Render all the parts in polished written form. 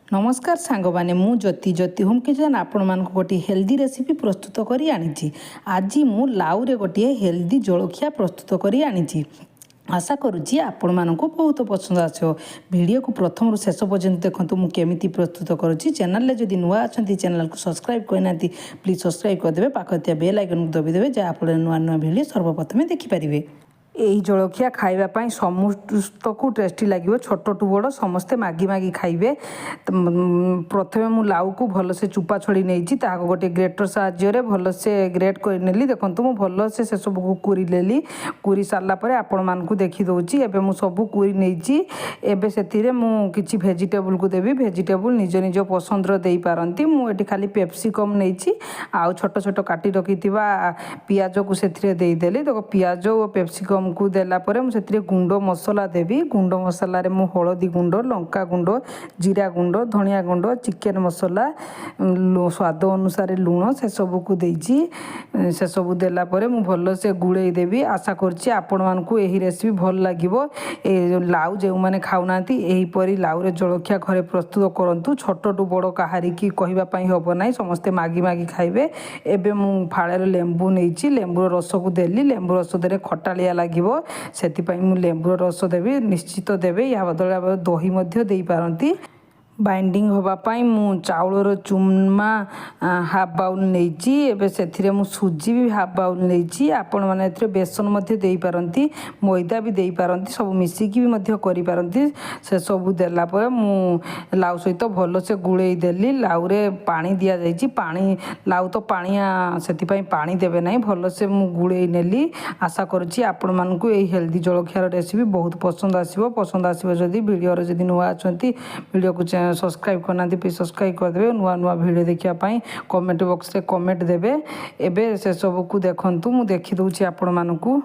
नमस्कार सांग मैंने मु ज्योति ज्योति होम किचन आपण मानक गोटे हेल्दी रेसिपी प्रस्तुत करी आनी। आज मु लाउ रे गोटे हेल्दी जलखिया प्रस्तुत करी आनी। आशा करुँची आपण मानक बहुत पसंद आसो। वीडियो को प्रथम रु शेष पर्यंत देखो मु केमिति प्रस्तुत करुँची। चैनल रे जदि नुआ अच्छा चैनल को सब्सक्राइब करना प्लीज सब्सक्राइब करदे, पाखे बेल आइकन को दबाइदेवे जहाँफल नुआ नुआ वीडियो सर्वप्रथमे देखिपारे। यही जलखिया खावाई समस्त को टेस्टी लगे, छोट टू बड़ समस्ते मागी मागी खाइबे। प्रथमे मु लाउ को भल से चुपा छड़ी नहीं गोटे ग्रेटर साहाय्य भल से ग्रेट करनेली। देखो मु भल से सब को कुरी लेली। कुरी सारापर आपण मान को देखी दौची। एबे मु सब कुरी नहीं एबे से मु किछि वेजिटेबल को देवी। वेजिटेबल निज निज पसंद दे पारती। मुझे खाली पेप्सिकम नहीं आउ छोट छोट काटी रखी पियाज को से देदेली। देखो पियाज और पेप्सिकम को देलापर मुझे गुंड मसला देवी। गुंड मसला रे मु हलदी गुंड, लंका गुंड, जीरा गुंड, धनिया गुंड, चिकेन मसला, स्वाद अनुसार लुण से सब को देइछि। से सब देलापर मु भल से गुड़े देवी। आशा करछि आपण मानकु एही रेसिपी भल लागिवो। ए लाउ जे माने खाउनांती एही परी लाउ रे जलखिया घरे प्रस्तुत करंतु। छोट टू बड़ काहारी की कहबा पई हबो नाही, समस्ते मागी मागी खाइबे। एबे मु फाळे लेंबू नेइछि, लेंबू रस को देली। लेंबू रस देले खटालिया लागिवो, सेति मु लेंबू रस देवी निश्चित देवे। या बदल दही मध्य देई पारंती। बाइंडिंग होगापाई मु चाउलर चूरमा हाफ बाउल नहीं। एबे से मु सुजी भी हाफ बाउल नहीं। आपण मैंने बेसन मध्य दे पारंती, मैदा भी दे पारंती, सब मिसिकी भी मध्य करि पारंती। से सब देला पर मु लाउ सहित भल से गुड़े देली। लाउ रे पानी दिया जाइछि। पानी लाउ तो पानिया सेति पई पानी देबे नाही। भल से मु गुड़े नेली। आशा करुछि आपण मानकु एही हेल्दी जलखियार रेसिपी बहुत पसंद आसीबो। पसंद आसीबो जदि वीडियो रे जदि नुआ अछंती वीडियो को सब्सक्राइब करना प्लीज सब्सक्राइब करदे। नुआ नुआ वीडियो देखापी कमेंट बॉक्स रे कमेंट देबे। एबे से सब को देखंतु मु देखि दउछि आपण मानकु।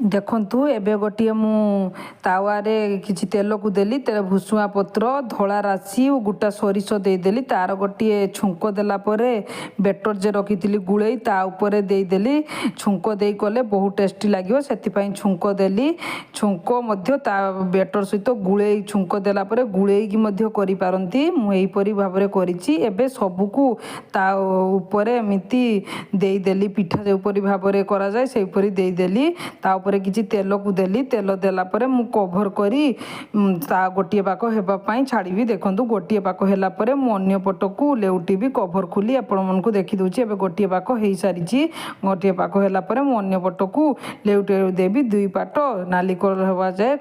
देखंतु एबे गोटे मु तावारे किछि तेल को देली। तेल भुसुआ पत्र, धला राशि और गोटा सोरिष देदेली। तार गोटे छुंक देला परे बेटर जे रखी गुड़े ता ऊपर देदेली। छुंक दे कले बहुत टेस्टी लगे, से छुंक देली। छुंक मध्य ता बेटर सहित गुड़े छुंक देला परे गुड़े की मध्य करि पारंती। मु एही परी भाबरे करिछि। एबे सबु को ता ऊपर एमिति देदेली। पिठा जे ऊपर भाबरे करा जाय से ऊपर देदेली। ता ऊपर किछि तेल को देली। तेल देला परे मु कभर करी ता गोटे पाक हेबा पई छाड़ीबी। देखंतु गोटे पाक हेला परे मु अन्य पट को लेउटीबी। कभर खुली आपण मन को देखि दउछि। एबे गोटे पाक हेई सारिछि। गोटे पाक हेला परे मु अन्य पट को लेउटे देबी। दुई पाट नाली कलर हेबा जाय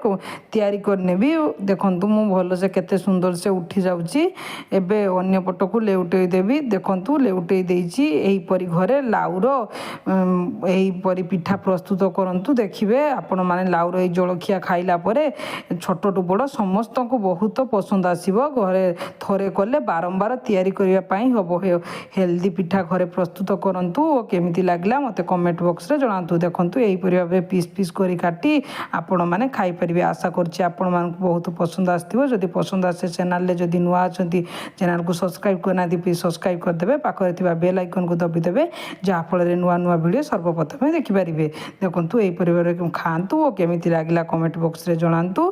तयारी करनेबी। देखंतु मु भल से केते सुंदर से उठी जाउछि। एबे अन्य पट को लेउटे देबी। देखंतु लेउटे देइछि। एही परी घरे लाउर एही परी पिठा प्रस्तुत करंतु। देखिबे आपण माने लाउर ए जलखिया खाइला परे छोट टू बड़ समस्त को बहुत पसंद आसीबो। घरे थरे कले बारंबार तयारी करिया पई हबो। हेल्दी पिठा घरे प्रस्तुत करंतु। केमिति लागला मते कमेंट बॉक्स रे जणांतु। देखंतु एही परी भाबे पीस पीस करी काटी आपण माने खाइ परिबे। आशा करछि आपण मान को बहुत पसंद आस्तिबो। जदि पसंद आसे चैनल रे जदि नुआ अछंती चैनल को सब्सक्राइब करना प्लीज सब्सक्राइब कर देबे। पाखरे थिबा बेल आइकन को दबि देबे जहा फल रे नुआ नुआ वीडियो सर्वप्रथम देखि पारिबे। देखंतु एही परी खातु और केमिति लागला कमेंट बॉक्स रे जणांतु।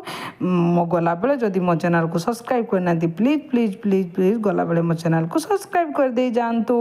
मो गला बेले जदि मो चैनल को सब्सक्राइब करना प्लीज प्लीज प्लीज प्लीज गला बेले मो चैनल को सब्सक्राइब कर दे जानतु।